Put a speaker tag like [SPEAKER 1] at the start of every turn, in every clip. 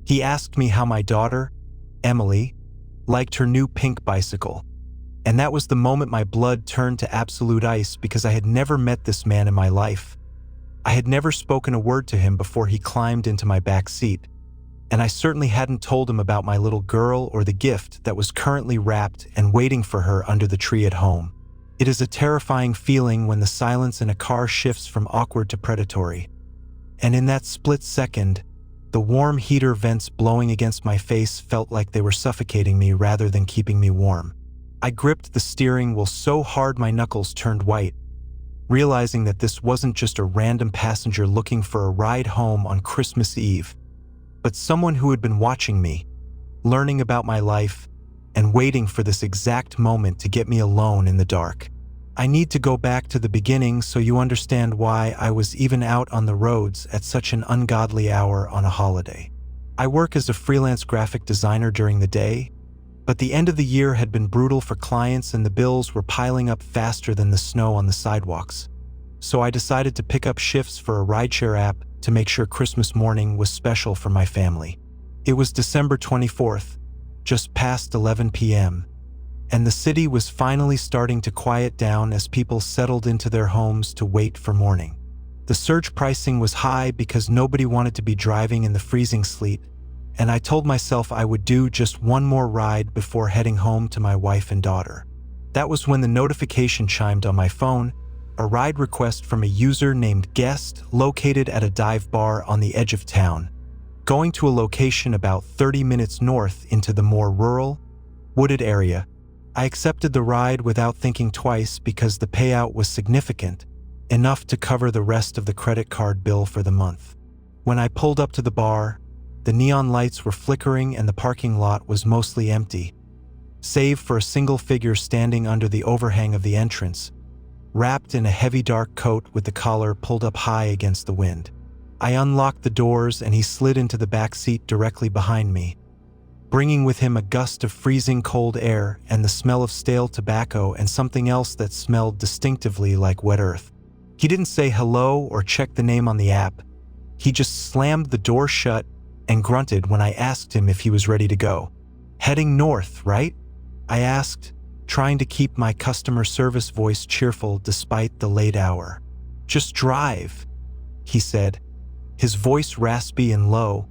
[SPEAKER 1] He asked me how my daughter, Emily, liked her new pink bicycle. And that was the moment my blood turned to absolute ice because I had never met this man in my life. I had never spoken a word to him before he climbed into my back seat, and I certainly hadn't told him about my little girl or the gift that was currently wrapped and waiting for her under the tree at home. It is a terrifying feeling when the silence in a car shifts from awkward to predatory. And in that split second, the warm heater vents blowing against my face felt like they were suffocating me rather than keeping me warm. I gripped the steering wheel so hard my knuckles turned white, realizing that this wasn't just a random passenger looking for a ride home on Christmas Eve, but someone who had been watching me, learning about my life, and waiting for this exact moment to get me alone in the dark. I need to go back to the beginning so you understand why I was even out on the roads at such an ungodly hour on a holiday. I work as a freelance graphic designer during the day, but the end of the year had been brutal for clients and the bills were piling up faster than the snow on the sidewalks. So I decided to pick up shifts for a rideshare app to make sure Christmas morning was special for my family. It was December 24th, just past 11 p.m., and the city was finally starting to quiet down as people settled into their homes to wait for morning. The surge pricing was high because nobody wanted to be driving in the freezing sleet, and I told myself I would do just one more ride before heading home to my wife and daughter. That was when the notification chimed on my phone, a ride request from a user named Guest located at a dive bar on the edge of town, going to a location about 30 minutes north into the more rural, wooded area. I accepted the ride without thinking twice because the payout was significant, enough to cover the rest of the credit card bill for the month. When I pulled up to the bar, the neon lights were flickering and the parking lot was mostly empty, save for a single figure standing under the overhang of the entrance, wrapped in a heavy dark coat with the collar pulled up high against the wind. I unlocked the doors and he slid into the back seat directly behind me, bringing with him a gust of freezing cold air and the smell of stale tobacco and something else that smelled distinctively like wet earth. He didn't say hello or check the name on the app. He just slammed the door shut and grunted when I asked him if he was ready to go. "Heading north, right?" I asked, trying to keep my customer service voice cheerful despite the late hour. "Just drive," he said, his voice raspy and low,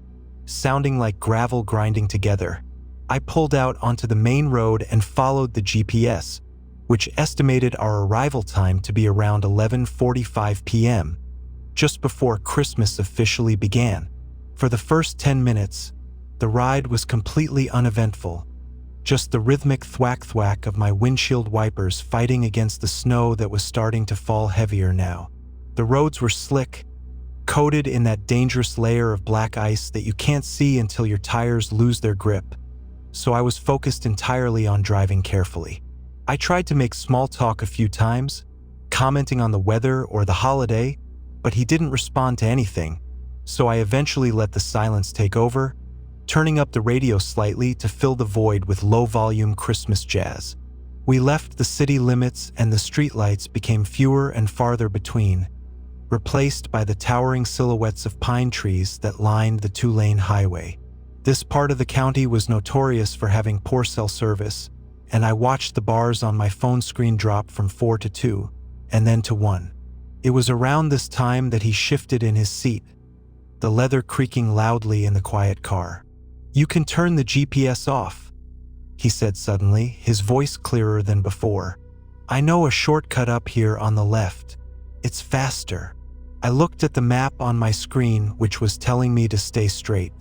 [SPEAKER 1] sounding like gravel grinding together. I pulled out onto the main road and followed the GPS, which estimated our arrival time to be around 11:45 p.m., just before Christmas officially began. For the first 10 minutes, the ride was completely uneventful, just the rhythmic thwack-thwack of my windshield wipers fighting against the snow that was starting to fall heavier now. The roads were slick, coated in that dangerous layer of black ice that you can't see until your tires lose their grip, so I was focused entirely on driving carefully. I tried to make small talk a few times, commenting on the weather or the holiday, but he didn't respond to anything, so I eventually let the silence take over, turning up the radio slightly to fill the void with low-volume Christmas jazz. We left the city limits and the streetlights became fewer and farther between, replaced by the towering silhouettes of pine trees that lined the two-lane highway. This part of the county was notorious for having poor cell service, and I watched the bars on my phone screen drop from 4 to 2, and then to 1. It was around this time that he shifted in his seat, the leather creaking loudly in the quiet car. "You can turn the GPS off," he said suddenly, his voice clearer than before. "I know a shortcut up here on the left. It's faster." I looked at the map on my screen, which was telling me to stay straight.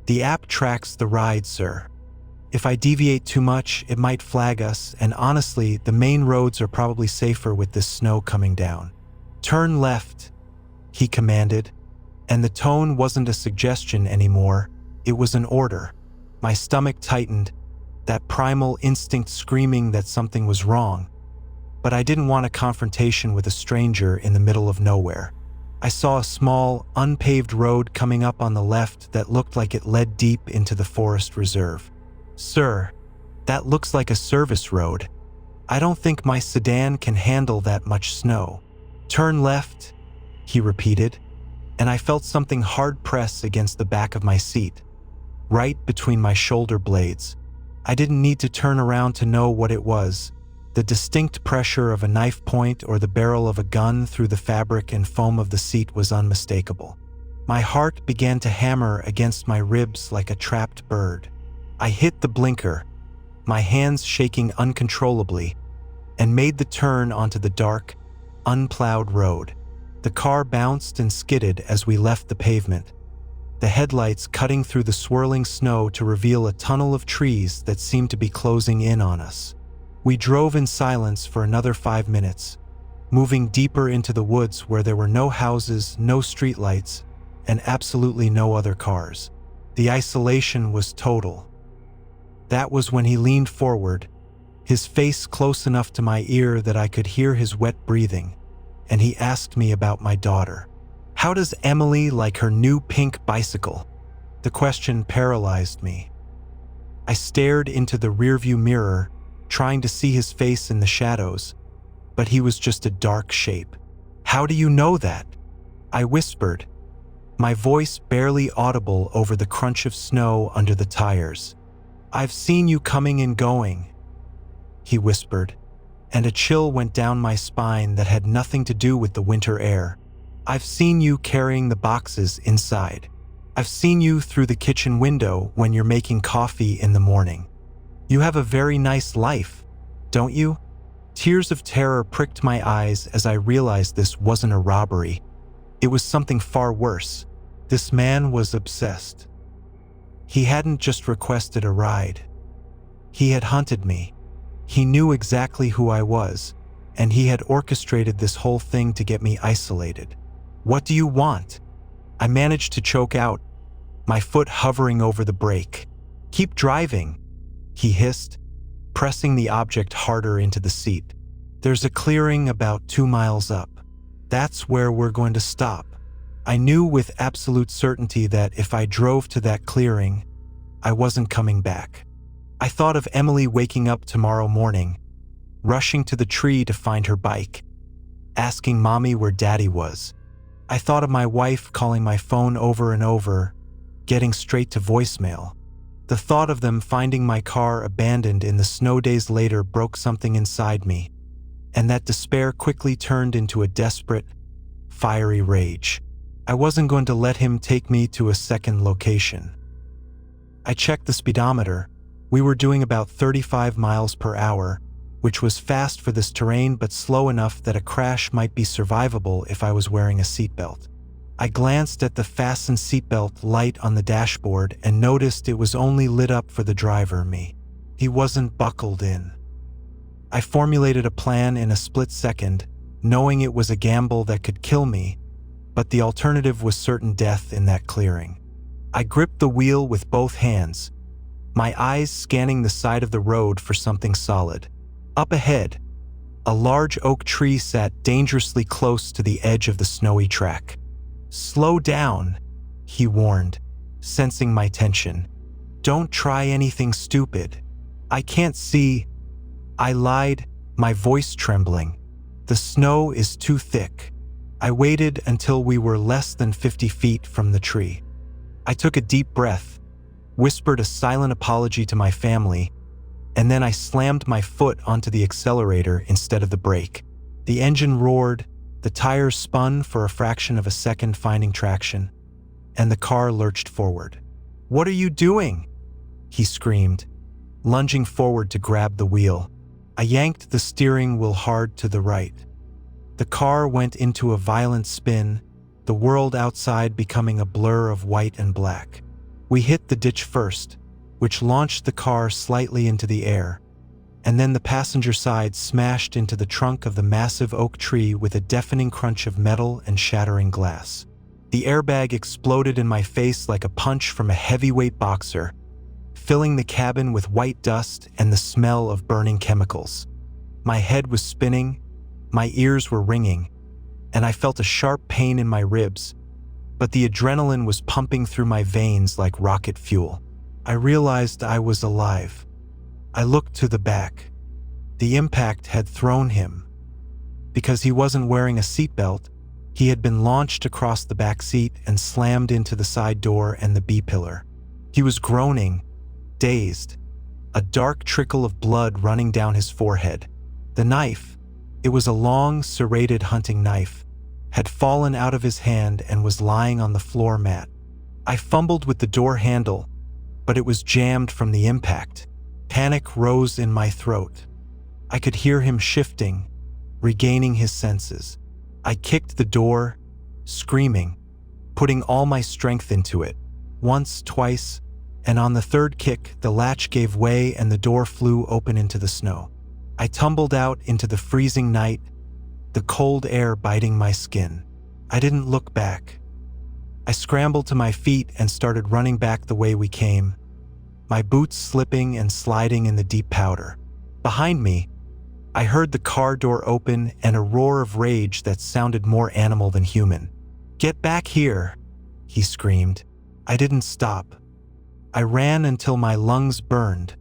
[SPEAKER 1] "The app tracks the ride, sir. If I deviate too much, it might flag us, and honestly, the main roads are probably safer with this snow coming down." "Turn left," he commanded, and the tone wasn't a suggestion anymore, it was an order. My stomach tightened, that primal instinct screaming that something was wrong, but I didn't want a confrontation with a stranger in the middle of nowhere. I saw a small, unpaved road coming up on the left that looked like it led deep into the forest reserve. "Sir, that looks like a service road. I don't think my sedan can handle that much snow." "Turn left," he repeated, and I felt something hard press against the back of my seat. right between my shoulder blades. I didn't need to turn around to know what it was. The distinct pressure of a knife point or the barrel of a gun through the fabric and foam of the seat was unmistakable. My heart began to hammer against my ribs like a trapped bird. I hit the blinker, my hands shaking uncontrollably, and made the turn onto the dark, unplowed road. The car bounced and skidded as we left the pavement, the headlights cutting through the swirling snow to reveal a tunnel of trees that seemed to be closing in on us. We drove in silence for another 5 minutes, moving deeper into the woods where there were no houses, no streetlights, and absolutely no other cars. The isolation was total. That was when he leaned forward, his face close enough to my ear that I could hear his wet breathing, and he asked me about my daughter. How does Emily like her new pink bicycle? The question paralyzed me. I stared into the rearview mirror, trying to see his face in the shadows, but he was just a dark shape. How do you know that? I whispered, my voice barely audible over the crunch of snow under the tires. I've seen you coming and going, he whispered, and a chill went down my spine that had nothing to do with the winter air. I've seen you carrying the boxes inside. I've seen you through the kitchen window when you're making coffee in the morning. You have a very nice life, don't you? Tears of terror pricked my eyes as I realized this wasn't a robbery. It was something far worse. This man was obsessed. He hadn't just requested a ride. He had hunted me. He knew exactly who I was, and he had orchestrated this whole thing to get me isolated. What do you want? I managed to choke out, my foot hovering over the brake. Keep driving, he hissed, pressing the object harder into the seat. There's a clearing about 2 miles up. That's where we're going to stop. I knew with absolute certainty that if I drove to that clearing, I wasn't coming back. I thought of Emily waking up tomorrow morning, rushing to the tree to find her bike, asking Mommy where Daddy was. I thought of my wife calling my phone over and over, getting straight to voicemail. The thought of them finding my car abandoned in the snow days later broke something inside me, and that despair quickly turned into a desperate, fiery rage. I wasn't going to let him take me to a second location. I checked the speedometer. We were doing about 35 miles per hour, which was fast for this terrain but slow enough that a crash might be survivable if I was wearing a seatbelt. I glanced at the fasten seatbelt light on the dashboard and noticed it was only lit up for the driver, me. He wasn't buckled in. I formulated a plan in a split second, knowing it was a gamble that could kill me, but the alternative was certain death in that clearing. I gripped the wheel with both hands, my eyes scanning the side of the road for something solid. Up ahead, a large oak tree sat dangerously close to the edge of the snowy track. Slow down, he warned, sensing my tension. Don't try anything stupid. I can't see. I lied, my voice trembling. The snow is too thick. I waited until we were less than 50 feet from the tree. I took a deep breath, whispered a silent apology to my family, and then I slammed my foot onto the accelerator instead of the brake. The engine roared, the tires spun for a fraction of a second finding traction, and the car lurched forward. "What are you doing?" he screamed, lunging forward to grab the wheel. I yanked the steering wheel hard to the right. The car went into a violent spin, the world outside becoming a blur of white and black. We hit the ditch first, which launched the car slightly into the air, and then the passenger side smashed into the trunk of the massive oak tree with a deafening crunch of metal and shattering glass. The airbag exploded in my face like a punch from a heavyweight boxer, filling the cabin with white dust and the smell of burning chemicals. My head was spinning, my ears were ringing, and I felt a sharp pain in my ribs, but the adrenaline was pumping through my veins like rocket fuel. I realized I was alive. I looked to the back. The impact had thrown him. Because he wasn't wearing a seatbelt, he had been launched across the back seat and slammed into the side door and the B-pillar. He was groaning, dazed, a dark trickle of blood running down his forehead. The knife, it was a long, serrated hunting knife, had fallen out of his hand and was lying on the floor mat. I fumbled with the door handle, but it was jammed from the impact. Panic rose in my throat. I could hear him shifting, regaining his senses. I kicked the door, screaming, putting all my strength into it. Once, twice, and on the third kick, the latch gave way and the door flew open into the snow. I tumbled out into the freezing night, the cold air biting my skin. I didn't look back. I scrambled to my feet and started running back the way we came, my boots slipping and sliding in the deep powder. Behind me, I heard the car door open and a roar of rage that sounded more animal than human. "Get back here," he screamed. I didn't stop. I ran until my lungs burned,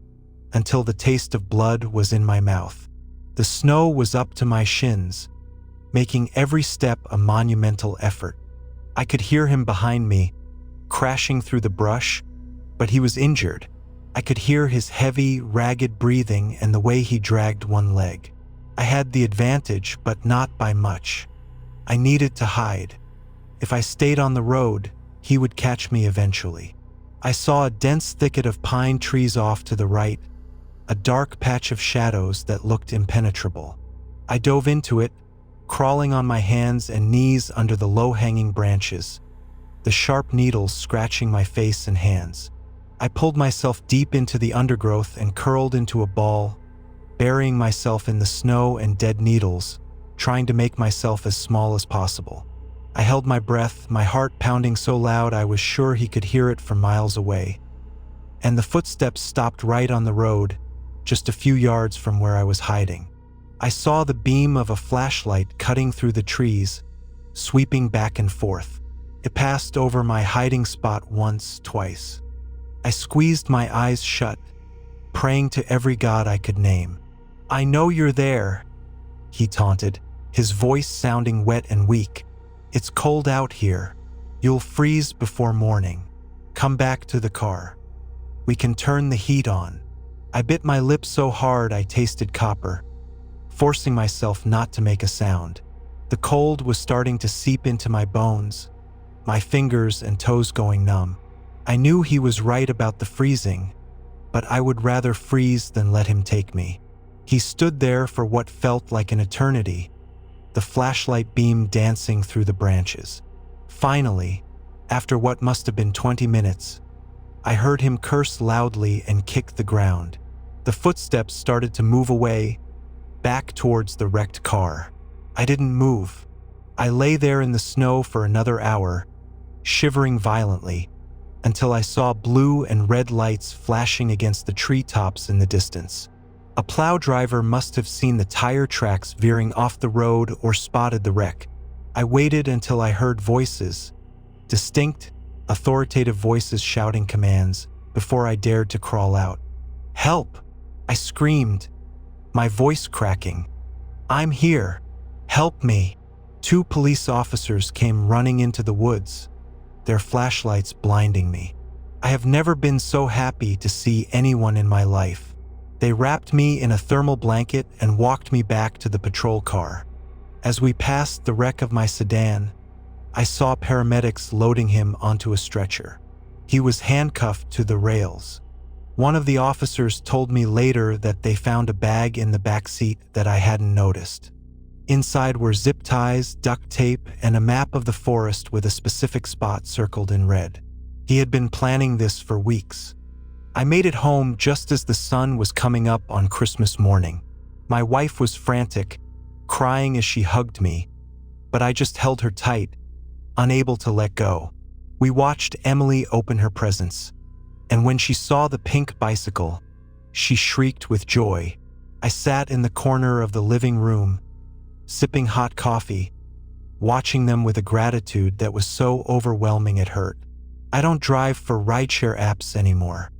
[SPEAKER 1] until the taste of blood was in my mouth. The snow was up to my shins, making every step a monumental effort. I could hear him behind me, crashing through the brush, but he was injured. I could hear his heavy, ragged breathing and the way he dragged one leg. I had the advantage, but not by much. I needed to hide. If I stayed on the road, he would catch me eventually. I saw a dense thicket of pine trees off to the right, a dark patch of shadows that looked impenetrable. I dove into it, crawling on my hands and knees under the low-hanging branches, the sharp needles scratching my face and hands. I pulled myself deep into the undergrowth and curled into a ball, burying myself in the snow and dead needles, trying to make myself as small as possible. I held my breath, my heart pounding so loud I was sure he could hear it from miles away. And the footsteps stopped right on the road, just a few yards from where I was hiding. I saw the beam of a flashlight cutting through the trees, sweeping back and forth. It passed over my hiding spot once, twice. I squeezed my eyes shut, praying to every god I could name. "I know you're there," he taunted, his voice sounding wet and weak. "It's cold out here. You'll freeze before morning. Come back to the car. We can turn the heat on." I bit my lip so hard I tasted copper, forcing myself not to make a sound. The cold was starting to seep into my bones, my fingers and toes going numb. I knew he was right about the freezing, but I would rather freeze than let him take me. He stood there for what felt like an eternity, the flashlight beam dancing through the branches. Finally, after what must have been 20 minutes, I heard him curse loudly and kick the ground. The footsteps started to move away, back towards the wrecked car. I didn't move. I lay there in the snow for another hour, shivering violently, until I saw blue and red lights flashing against the treetops in the distance. A plow driver must have seen the tire tracks veering off the road or spotted the wreck. I waited until I heard voices, distinct, authoritative voices shouting commands, before I dared to crawl out. "Help!" I screamed, my voice cracking. "I'm here. Help me!" 2 police officers came running into the woods, their flashlights blinding me. I have never been so happy to see anyone in my life. They wrapped me in a thermal blanket and walked me back to the patrol car. As we passed the wreck of my sedan, I saw paramedics loading him onto a stretcher. He was handcuffed to the rails. One of the officers told me later that they found a bag in the back seat that I hadn't noticed. Inside were zip ties, duct tape, and a map of the forest with a specific spot circled in red. He had been planning this for weeks. I made it home just as the sun was coming up on Christmas morning. My wife was frantic, crying as she hugged me, but I just held her tight, unable to let go. We watched Emily open her presents, and when she saw the pink bicycle, she shrieked with joy. I sat in the corner of the living room, sipping hot coffee, watching them with a gratitude that was so overwhelming it hurt. I don't drive for rideshare apps anymore.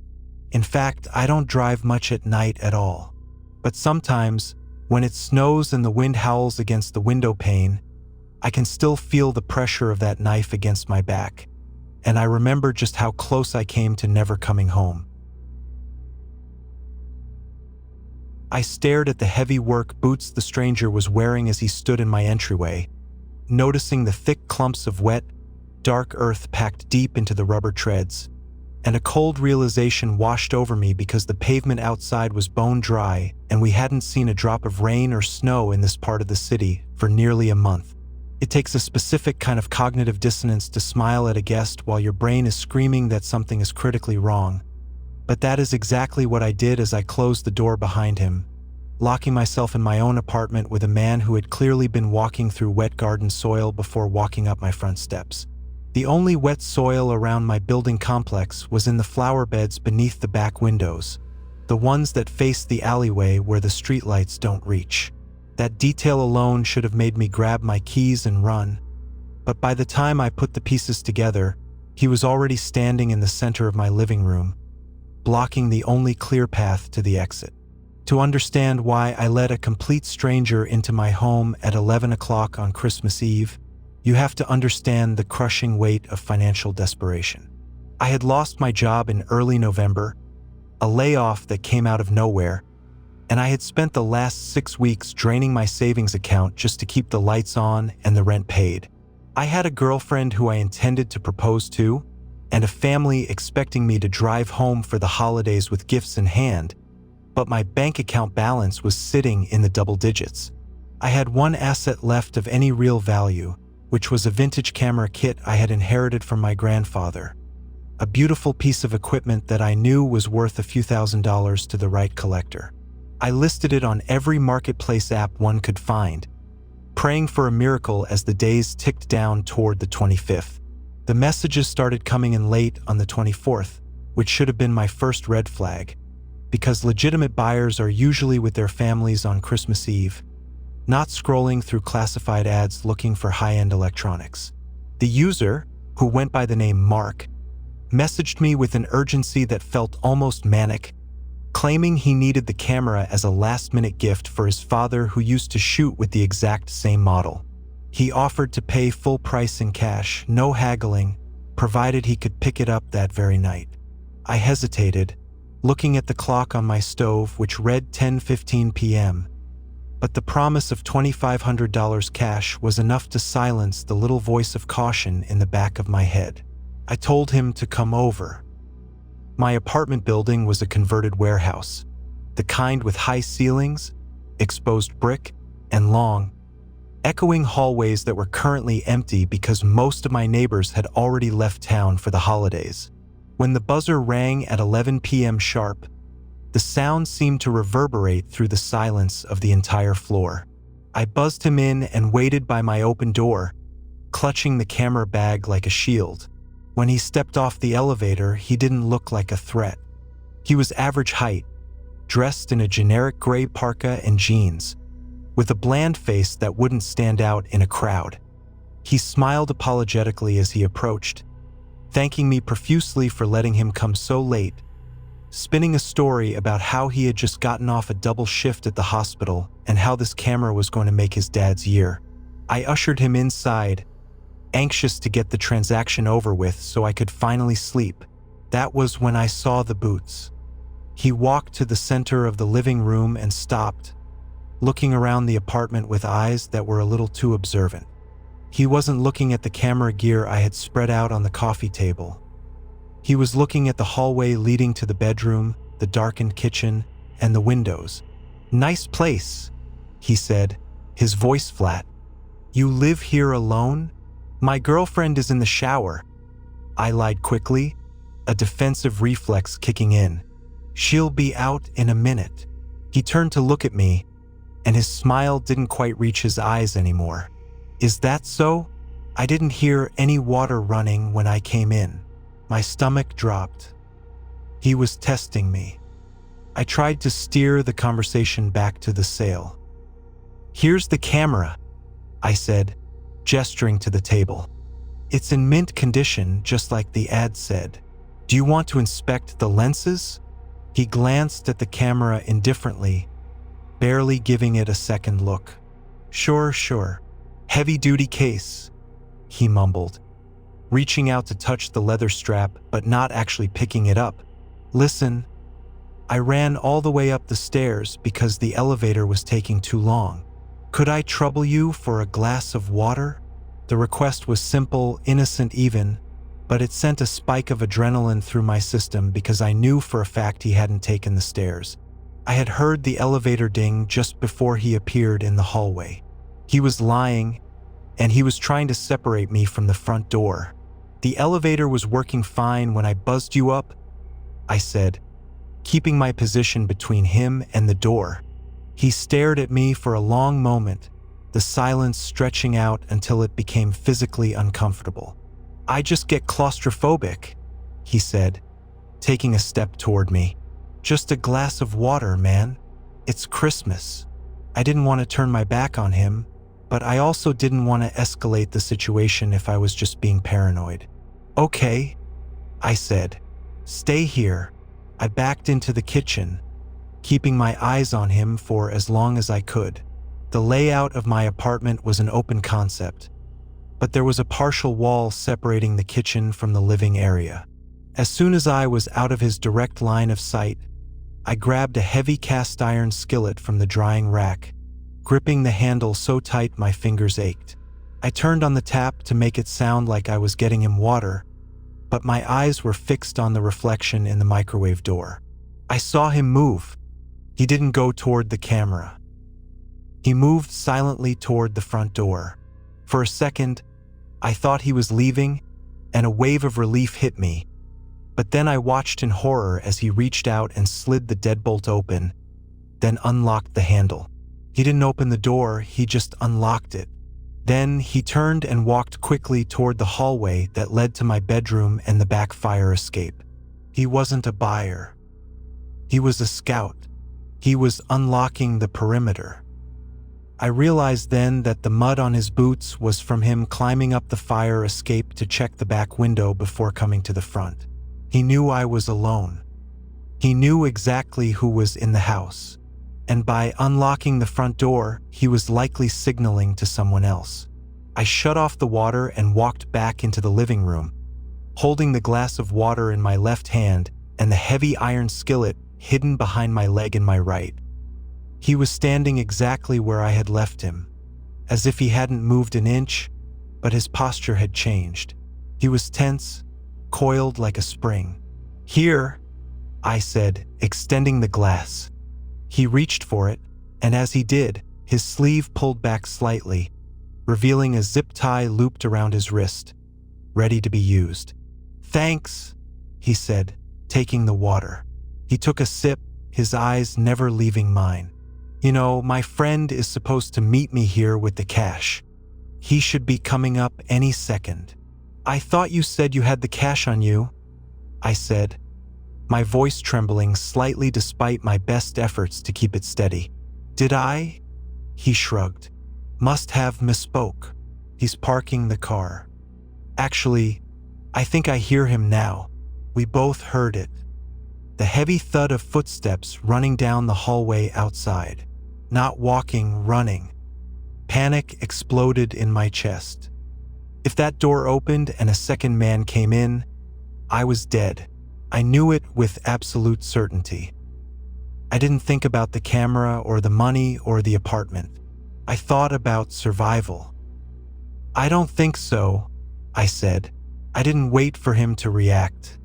[SPEAKER 1] In fact, I don't drive much at night at all. But sometimes, when it snows and the wind howls against the window pane, I can still feel the pressure of that knife against my back. and I remember just how close I came to never coming home. I stared at the heavy work boots the stranger was wearing as he stood in my entryway, noticing the thick clumps of wet, dark earth packed deep into the rubber treads, and a cold realization washed over me because the pavement outside was bone dry and we hadn't seen a drop of rain or snow in this part of the city for nearly a month. It takes a specific kind of cognitive dissonance to smile at a guest while your brain is screaming that something is critically wrong. But that is exactly what I did as I closed the door behind him, locking myself in my own apartment with a man who had clearly been walking through wet garden soil before walking up my front steps. The only wet soil around my building complex was in the flower beds beneath the back windows, the ones that face the alleyway where the streetlights don't reach. That detail alone should have made me grab my keys and run, but by the time I put the pieces together, he was already standing in the center of my living room, blocking the only clear path to the exit. To understand why I let a complete stranger into my home at 11 o'clock on Christmas Eve, you have to understand the crushing weight of financial desperation. I had lost my job in early November, a layoff that came out of nowhere, and I had spent the last 6 weeks draining my savings account just to keep the lights on and the rent paid. I had a girlfriend who I intended to propose to, and a family expecting me to drive home for the holidays with gifts in hand, but my bank account balance was sitting in the double digits. I had one asset left of any real value, which was a vintage camera kit I had inherited from my grandfather, a beautiful piece of equipment that I knew was worth a few $1,000s to the right collector. I listed it on every marketplace app one could find, praying for a miracle as the days ticked down toward the 25th. The messages started coming in late on the 24th, which should have been my first red flag, because legitimate buyers are usually with their families on Christmas Eve, not scrolling through classified ads looking for high-end electronics. The user, who went by the name Mark, messaged me with an urgency that felt almost manic, claiming he needed the camera as a last-minute gift for his father who used to shoot with the exact same model. He offered to pay full price in cash, no haggling, provided he could pick it up that very night. I hesitated, looking at the clock on my stove, which read 10:15 p.m., but the promise of $2,500 cash was enough to silence the little voice of caution in the back of my head. I told him to come over. My apartment building was a converted warehouse, the kind with high ceilings, exposed brick, and long, echoing hallways that were currently empty because most of my neighbors had already left town for the holidays. When the buzzer rang at 11 p.m. sharp, the sound seemed to reverberate through the silence of the entire floor. I buzzed him in and waited by my open door, clutching the camera bag like a shield. When he stepped off the elevator, he didn't look like a threat. He was average height, dressed in a generic gray parka and jeans, with a bland face that wouldn't stand out in a crowd. He smiled apologetically as he approached, thanking me profusely for letting him come so late, spinning a story about how he had just gotten off a double shift at the hospital and how this camera was going to make his dad's year. I ushered him inside, anxious to get the transaction over with so I could finally sleep. That was when I saw the boots. He walked to the center of the living room and stopped, looking around the apartment with eyes that were a little too observant. He wasn't looking at the camera gear I had spread out on the coffee table. He was looking at the hallway leading to the bedroom, the darkened kitchen, and the windows. "Nice place," he said, his voice flat. "You live here alone?" "My girlfriend is in the shower," I lied quickly, a defensive reflex kicking in. "She'll be out in a minute." He turned to look at me, and his smile didn't quite reach his eyes anymore. "Is that so?" I didn't hear any water running when I came in. My stomach dropped. He was testing me. I tried to steer the conversation back to the sale. "Here's the camera," I said, gesturing to the table. "It's in mint condition, just like the ad said. Do you want to inspect the lenses?" He glanced at the camera indifferently, barely giving it a second look. Sure. Heavy-duty case," he mumbled. reaching out to touch the leather strap but not actually picking it up. "Listen, I ran all the way up the stairs because the elevator was taking too long. Could I trouble you for a glass of water?" The request was simple, innocent even, but it sent a spike of adrenaline through my system because I knew for a fact he hadn't taken the stairs. I had heard the elevator ding just before he appeared in the hallway. He was lying, and he was trying to separate me from the front door. "The elevator was working fine when I buzzed you up," I said, keeping my position between him and the door. He stared at me for a long moment, the silence stretching out until it became physically uncomfortable. "I just get claustrophobic," he said, taking a step toward me. "Just a glass of water, man. It's Christmas." I didn't want to turn my back on him, but I also didn't want to escalate the situation if I was just being paranoid. "Okay," I said. "Stay here." I backed into the kitchen, keeping my eyes on him for as long as I could. The layout of my apartment was an open concept, but there was a partial wall separating the kitchen from the living area. As soon as I was out of his direct line of sight, I grabbed a heavy cast iron skillet from the drying rack, gripping the handle so tight my fingers ached. I turned on the tap to make it sound like I was getting him water, but my eyes were fixed on the reflection in the microwave door. I saw him move. He didn't go toward the camera. He moved silently toward the front door. For a second, I thought he was leaving, and a wave of relief hit me. But then I watched in horror as he reached out and slid the deadbolt open, then unlocked the handle. He didn't open the door, he just unlocked it. Then he turned and walked quickly toward the hallway that led to my bedroom and the back fire escape. He wasn't a buyer. He was a scout. He was unlocking the perimeter. I realized then that the mud on his boots was from him climbing up the fire escape to check the back window before coming to the front. He knew I was alone. He knew exactly who was in the house. And by unlocking the front door, he was likely signaling to someone else. I shut off the water and walked back into the living room, holding the glass of water in my left hand and the heavy iron skillet hidden behind my leg in my right. He was standing exactly where I had left him, as if he hadn't moved an inch, but his posture had changed. He was tense, coiled like a spring. "Here," I said, extending the glass. He reached for it, and as he did, his sleeve pulled back slightly, revealing a zip tie looped around his wrist, ready to be used. "Thanks," he said, taking the water. He took a sip, his eyes never leaving mine. "You know, my friend is supposed to meet me here with the cash. He should be coming up any second." "I thought you said you had the cash on you," I said, my voice trembling slightly despite my best efforts to keep it steady. "Did I?" He shrugged. "Must have misspoke. He's parking the car. Actually, I think I hear him now." We both heard it. The heavy thud of footsteps running down the hallway outside. Not walking, running. Panic exploded in my chest. If that door opened and a second man came in, I was dead. I knew it with absolute certainty. I didn't think about the camera or the money or the apartment. I thought about survival. "I don't think so," I said. I didn't wait for him to react.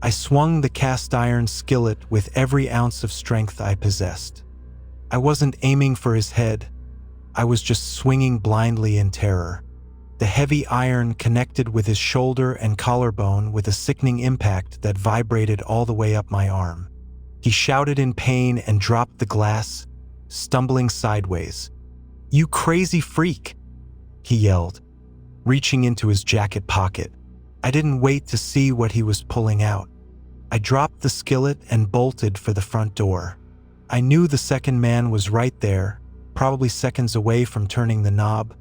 [SPEAKER 1] I swung the cast iron skillet with every ounce of strength I possessed. I wasn't aiming for his head. I was just swinging blindly in terror. The heavy iron connected with his shoulder and collarbone with a sickening impact that vibrated all the way up my arm. He shouted in pain and dropped the glass, stumbling sideways. "You crazy freak!" he yelled, reaching into his jacket pocket. I didn't wait to see what he was pulling out. I dropped the skillet and bolted for the front door. I knew the second man was right there, probably seconds away from turning the knob,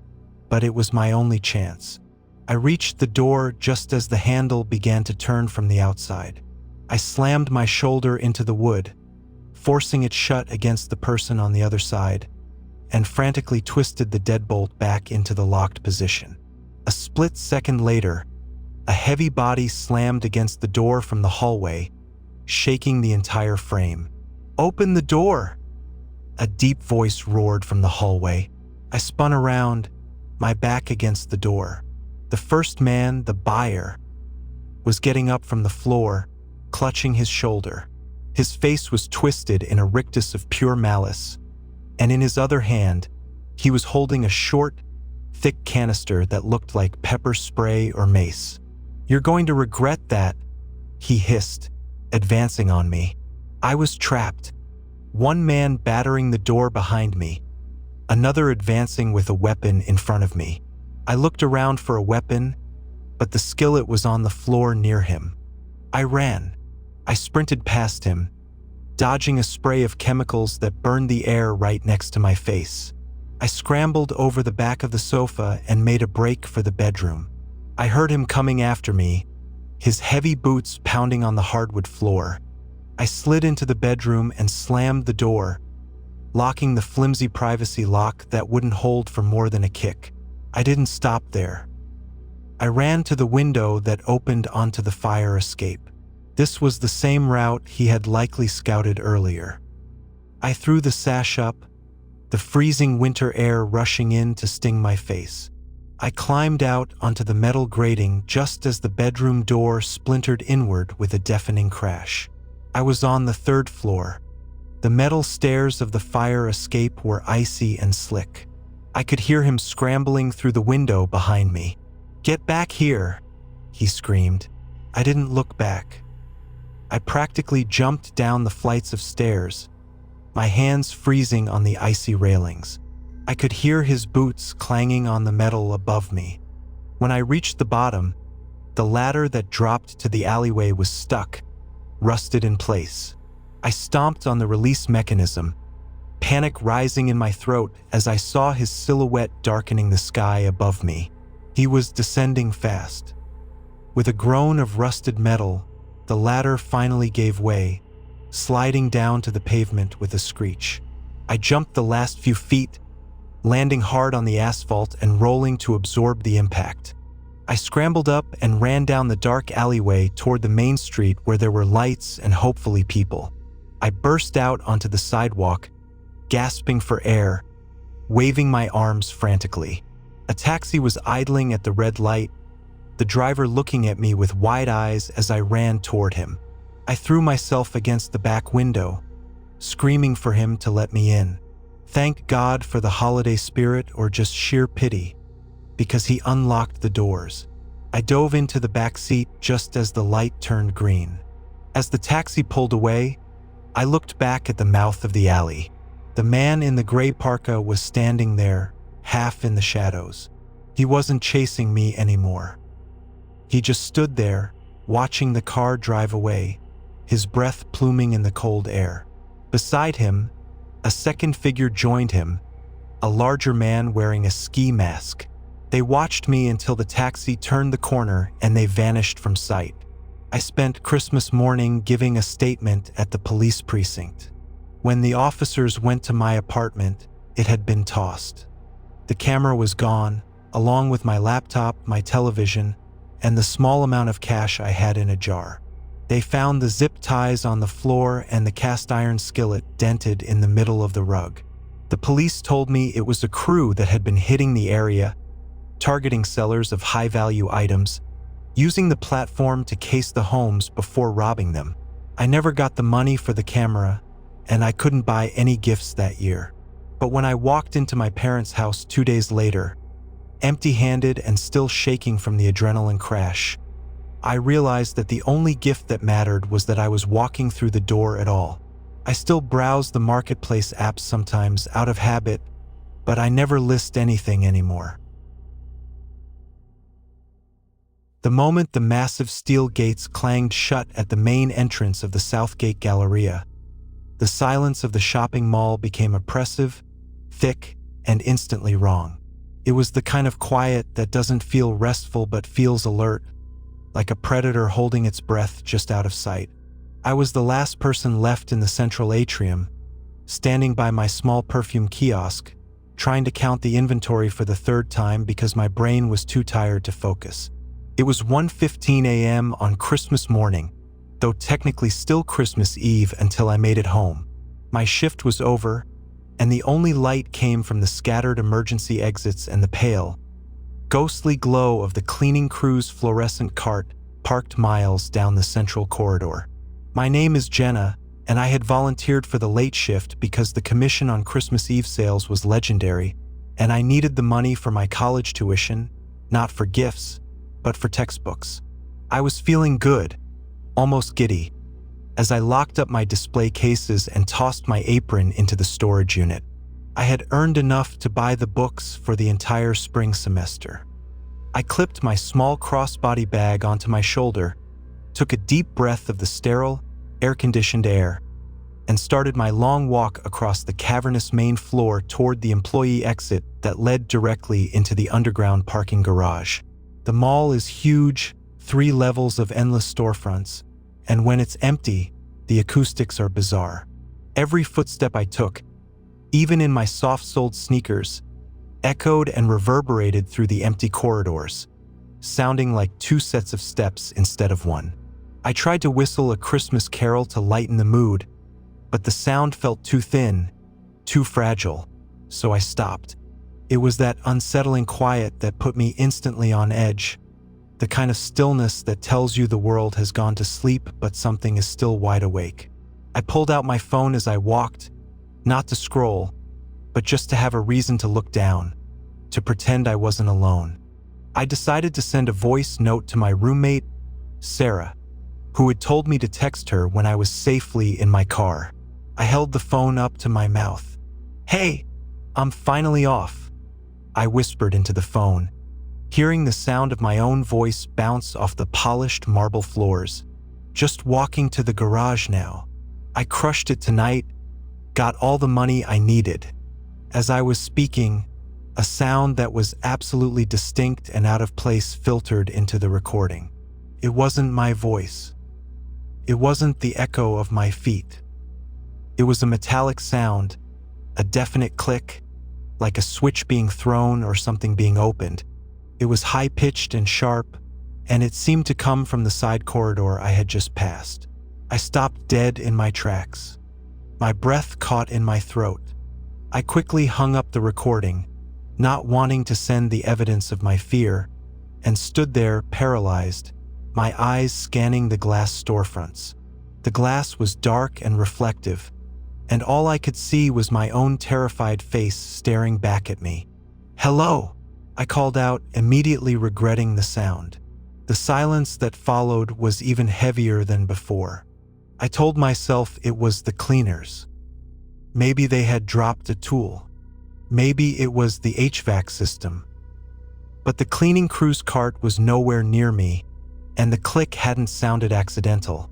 [SPEAKER 1] but it was my only chance. I reached the door just as the handle began to turn from the outside. I slammed my shoulder into the wood, forcing it shut against the person on the other side, and frantically twisted the deadbolt back into the locked position. A split second later, A heavy body slammed against the door from the hallway, shaking the entire frame. "Open the door!" A deep voice roared from the hallway. I spun around, my back against the door. The first man, the buyer, was getting up from the floor, clutching his shoulder. His face was twisted in a rictus of pure malice, and in his other hand, he was holding a short, thick canister that looked like pepper spray or mace. "You're going to regret that," he hissed, advancing on me. I was trapped. One man battering the door behind me, another advancing with a weapon in front of me. I looked around for a weapon, but the skillet was on the floor near him. I ran. I sprinted past him, dodging a spray of chemicals that burned the air right next to my face. I scrambled over the back of the sofa and made a break for the bedroom. I heard him coming after me, his heavy boots pounding on the hardwood floor. I slid into the bedroom and slammed the door, locking the flimsy privacy lock that wouldn't hold for more than a kick. I didn't stop there. I ran to the window that opened onto the fire escape. This was the same route he had likely scouted earlier. I threw the sash up, the freezing winter air rushing in to sting my face. I climbed out onto the metal grating just as the bedroom door splintered inward with a deafening crash. I was on the 3rd floor. The metal stairs of the fire escape were icy and slick. I could hear him scrambling through the window behind me. "Get back here," he screamed. I didn't look back. I practically jumped down the flights of stairs, my hands freezing on the icy railings. I could hear his boots clanging on the metal above me. When I reached the bottom, the ladder that dropped to the alleyway was stuck, rusted in place. I stomped on the release mechanism, panic rising in my throat as I saw his silhouette darkening the sky above me. He was descending fast. With a groan of rusted metal, the ladder finally gave way, sliding down to the pavement with a screech. I jumped the last few feet, landing hard on the asphalt and rolling to absorb the impact. I scrambled up and ran down the dark alleyway toward the main street where there were lights and hopefully people. I burst out onto the sidewalk, gasping for air, waving my arms frantically. A taxi was idling at the red light, the driver looking at me with wide eyes as I ran toward him. I threw myself against the back window, screaming for him to let me in. Thank God for the holiday spirit or just sheer pity, because he unlocked the doors. I dove into the back seat just as the light turned green. As the taxi pulled away, I looked back at the mouth of the alley. The man in the gray parka was standing there, half in the shadows. He wasn't chasing me anymore. He just stood there, watching the car drive away, his breath pluming in the cold air. Beside him, a second figure joined him, a larger man wearing a ski mask. They watched me until the taxi turned the corner and they vanished from sight. I spent Christmas morning giving a statement at the police precinct. When the officers went to my apartment, it had been tossed. The camera was gone, along with my laptop, my television, and the small amount of cash I had in a jar. They found the zip ties on the floor and the cast iron skillet dented in the middle of the rug. The police told me it was a crew that had been hitting the area, targeting sellers of high-value items, using the platform to case the homes before robbing them. I never got the money for the camera, and I couldn't buy any gifts that year. But when I walked into my parents' house 2 days later, empty-handed and still shaking from the adrenaline crash, I realized that the only gift that mattered was that I was walking through the door at all. I still browse the marketplace apps sometimes out of habit, but I never list anything anymore. The moment the massive steel gates clanged shut at the main entrance of the Southgate Galleria, the silence of the shopping mall became oppressive, thick, and instantly wrong. It was the kind of quiet that doesn't feel restful but feels alert, like a predator holding its breath just out of sight. I was the last person left in the central atrium, standing by my small perfume kiosk, trying to count the inventory for the 3rd time because my brain was too tired to focus. It was 1:15 a.m. on Christmas morning, though technically still Christmas Eve until I made it home. My shift was over, and the only light came from the scattered emergency exits and the pale, ghostly glow of the cleaning crew's fluorescent cart parked miles down the central corridor. My name is Jenna, and I had volunteered for the late shift because the commission on Christmas Eve sales was legendary, and I needed the money for my college tuition, not for gifts, but for textbooks. I was feeling good, almost giddy, as I locked up my display cases and tossed my apron into the storage unit. I had earned enough to buy the books for the entire spring semester. I clipped my small crossbody bag onto my shoulder, took a deep breath of the sterile, air-conditioned air, and started my long walk across the cavernous main floor toward the employee exit that led directly into the underground parking garage. The mall is huge, 3 levels of endless storefronts, and when it's empty, the acoustics are bizarre. Every footstep I took, even in my soft-soled sneakers, echoed and reverberated through the empty corridors, sounding like 2 sets of steps instead of one. I tried to whistle a Christmas carol to lighten the mood, but the sound felt too thin, too fragile, so I stopped. It was that unsettling quiet that put me instantly on edge, the kind of stillness that tells you the world has gone to sleep but something is still wide awake. I pulled out my phone as I walked, not to scroll, but just to have a reason to look down, to pretend I wasn't alone. I decided to send a voice note to my roommate, Sarah, who had told me to text her when I was safely in my car. I held the phone up to my mouth. "Hey, I'm finally off," I whispered into the phone, hearing the sound of my own voice bounce off the polished marble floors. "Just walking to the garage now. I crushed it tonight, got all the money I needed." As I was speaking, a sound that was absolutely distinct and out of place filtered into the recording. It wasn't my voice. It wasn't the echo of my feet. It was a metallic sound, a definite click, like a switch being thrown or something being opened. It was high-pitched and sharp, and it seemed to come from the side corridor I had just passed. I stopped dead in my tracks. My breath caught in my throat. I quickly hung up the recording, not wanting to send the evidence of my fear, and stood there paralyzed, my eyes scanning the glass storefronts. The glass was dark and reflective, and all I could see was my own terrified face staring back at me. "Hello," I called out, immediately regretting the sound. The silence that followed was even heavier than before. I told myself it was the cleaners. Maybe they had dropped a tool. Maybe it was the HVAC system. But the cleaning crew's cart was nowhere near me, and the click hadn't sounded accidental.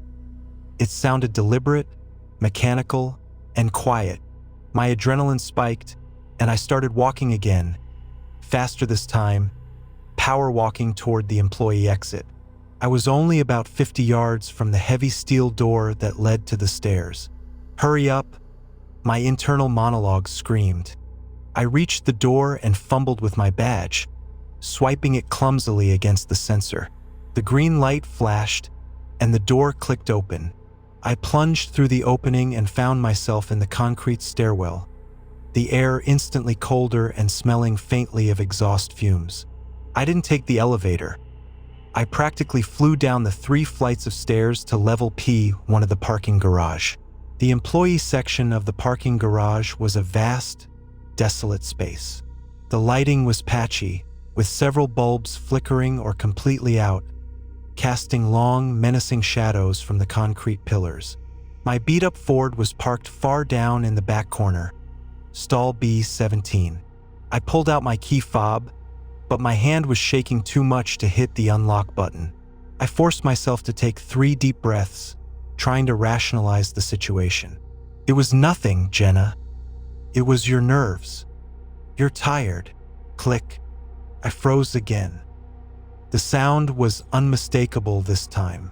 [SPEAKER 1] It sounded deliberate, mechanical, and quiet. My adrenaline spiked, and I started walking again, faster this time, power walking toward the employee exit. I was only about 50 yards from the heavy steel door that led to the stairs. "Hurry up," my internal monologue screamed. I reached the door and fumbled with my badge, swiping it clumsily against the sensor. The green light flashed, and the door clicked open. I plunged through the opening and found myself in the concrete stairwell, the air instantly colder and smelling faintly of exhaust fumes. I didn't take the elevator. I practically flew down the 3 flights of stairs to level P1 of the parking garage. The employee section of the parking garage was a vast, desolate space. The lighting was patchy, with several bulbs flickering or completely out, casting long, menacing shadows from the concrete pillars. My beat-up Ford was parked far down in the back corner, stall B17. I pulled out my key fob, but my hand was shaking too much to hit the unlock button. I forced myself to take 3 deep breaths, trying to rationalize the situation. "It was nothing, Jenna. It was your nerves. You're tired." Click. I froze again. The sound was unmistakable this time.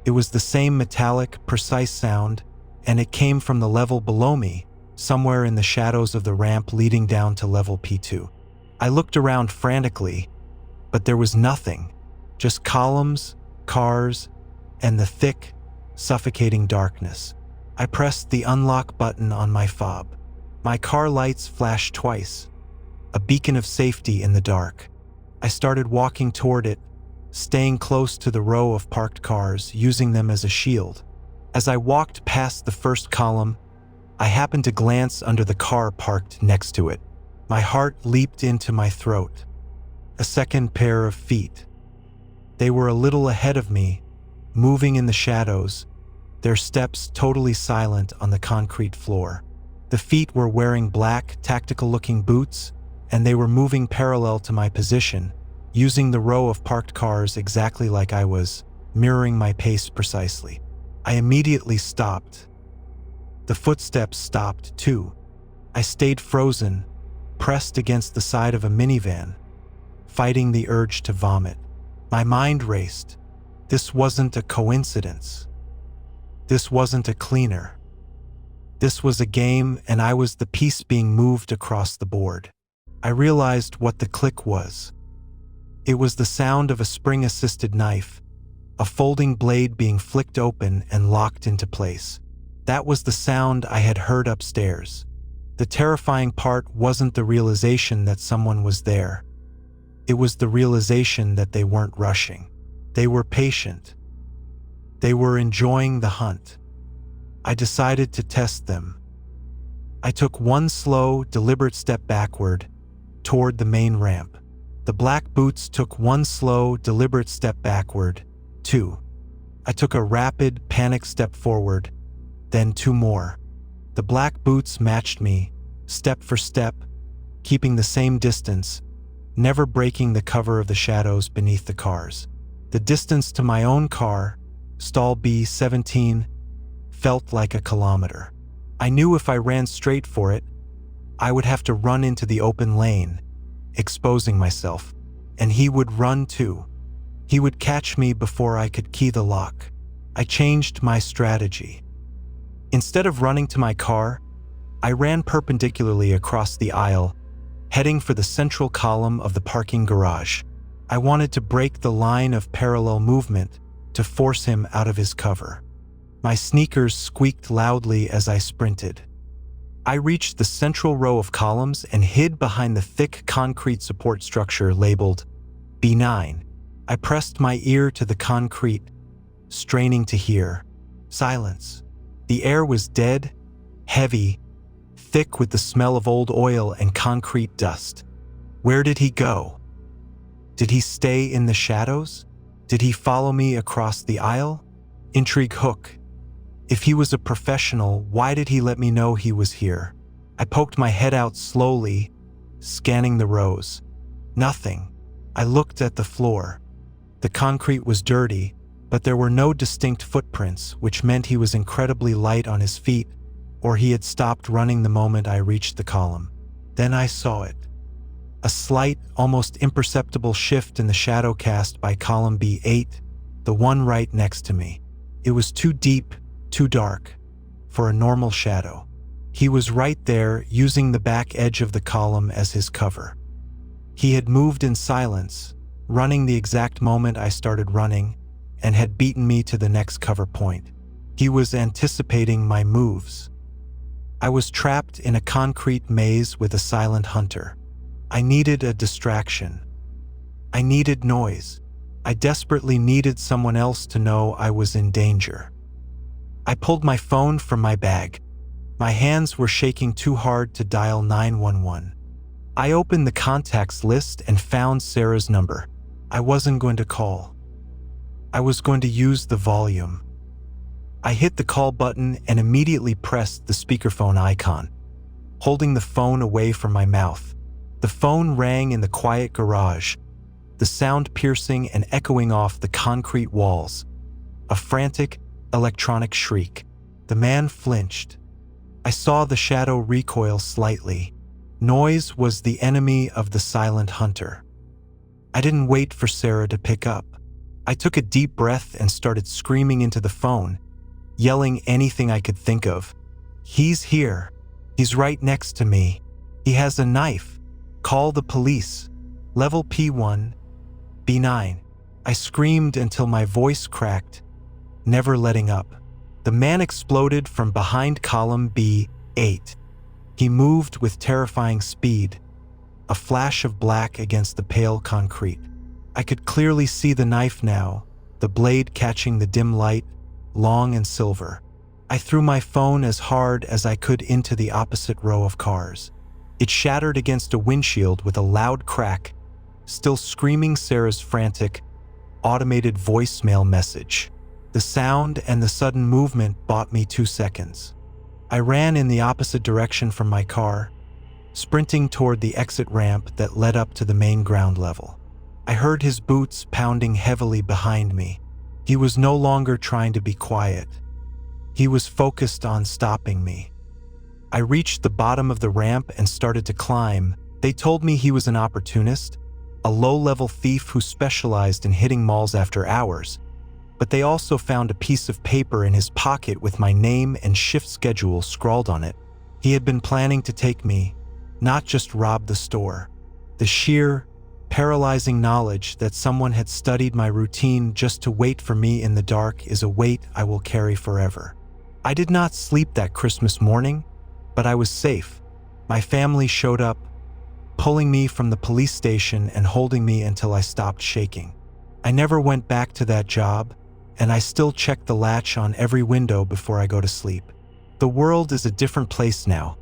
[SPEAKER 1] It was the same metallic, precise sound, and it came from the level below me, somewhere in the shadows of the ramp leading down to level P2. I looked around frantically, but there was nothing. Just columns, cars, and the thick, suffocating darkness. I pressed the unlock button on my fob. My car lights flashed twice, a beacon of safety in the dark. I started walking toward it, staying close to the row of parked cars, using them as a shield. As I walked past the first column, I happened to glance under the car parked next to it. My heart leaped into my throat. A second pair of feet. They were a little ahead of me, moving in the shadows, their steps totally silent on the concrete floor. The feet were wearing black, tactical-looking boots, and they were moving parallel to my position, using the row of parked cars exactly like I was, mirroring my pace precisely. I immediately stopped. The footsteps stopped, too. I stayed frozen, pressed against the side of a minivan, fighting the urge to vomit. My mind raced. This wasn't a coincidence. This wasn't a cleaner. This was a game, and I was the piece being moved across the board. I realized what the click was. It was the sound of a spring-assisted knife, a folding blade being flicked open and locked into place. That was the sound I had heard upstairs. The terrifying part wasn't the realization that someone was there. It was the realization that they weren't rushing. They were patient. They were enjoying the hunt. I decided to test them. I took one slow, deliberate step backward, toward the main ramp. The black boots took one slow, deliberate step backward, too. I took a rapid, panicked step forward, then two more. The black boots matched me, step for step, keeping the same distance, never breaking the cover of the shadows beneath the cars. The distance to my own car, stall B17, felt like a kilometer. I knew if I ran straight for it, I would have to run into the open lane, exposing myself, and he would run too. He would catch me before I could key the lock. I changed my strategy. Instead of running to my car, I ran perpendicularly across the aisle, heading for the central column of the parking garage. I wanted to break the line of parallel movement to force him out of his cover. My sneakers squeaked loudly as I sprinted. I reached the central row of columns and hid behind the thick concrete support structure labeled B9. I pressed my ear to the concrete, straining to hear. Silence. The air was dead, heavy, thick with the smell of old oil and concrete dust. Where did he go? Did he stay in the shadows? Did he follow me across the aisle? Intrigue hook. If he was a professional, why did he let me know he was here? I poked my head out slowly, scanning the rows. Nothing. I looked at the floor. The concrete was dirty, but there were no distinct footprints, which meant he was incredibly light on his feet, or he had stopped running the moment I reached the column. Then I saw it. A slight, almost imperceptible shift in the shadow cast by column B8, the one right next to me. It was too deep, too dark, for a normal shadow. He was right there, using the back edge of the column as his cover. He had moved in silence, running the exact moment I started running, and had beaten me to the next cover point. He was anticipating my moves. I was trapped in a concrete maze with a silent hunter. I needed a distraction. I needed noise. I desperately needed someone else to know I was in danger. I pulled my phone from my bag. My hands were shaking too hard to dial 911. I opened the contacts list and found Sarah's number. I wasn't going to call. I was going to use the volume. I hit the call button and immediately pressed the speakerphone icon, holding the phone away from my mouth. The phone rang in the quiet garage, the sound piercing and echoing off the concrete walls. A frantic, electronic shriek. The man flinched. I saw the shadow recoil slightly. Noise was the enemy of the silent hunter. I didn't wait for Sarah to pick up. I took a deep breath and started screaming into the phone, yelling anything I could think of. He's here. He's right next to me. He has a knife. Call the police. Level P1, B9. I screamed until my voice cracked, never letting up. The man exploded from behind column B8. He moved with terrifying speed, a flash of black against the pale concrete. I could clearly see the knife now, the blade catching the dim light, long and silver. I threw my phone as hard as I could into the opposite row of cars. It shattered against a windshield with a loud crack, still screaming Sarah's frantic, automated voicemail message. The sound and the sudden movement bought me 2 seconds. I ran in the opposite direction from my car, sprinting toward the exit ramp that led up to the main ground level. I heard his boots pounding heavily behind me. He was no longer trying to be quiet. He was focused on stopping me. I reached the bottom of the ramp and started to climb. They told me he was an opportunist, a low-level thief who specialized in hitting malls after hours, but they also found a piece of paper in his pocket with my name and shift schedule scrawled on it. He had been planning to take me, not just rob the store. The sheer, paralyzing knowledge that someone had studied my routine just to wait for me in the dark is a weight I will carry forever. I did not sleep that Christmas morning, but I was safe. My family showed up, pulling me from the police station and holding me until I stopped shaking. I never went back to that job, and I still check the latch on every window before I go to sleep. The world is a different place now,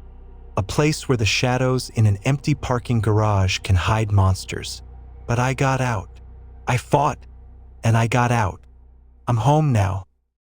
[SPEAKER 1] a place where the shadows in an empty parking garage can hide monsters. But I got out. I fought, and I got out. I'm home now,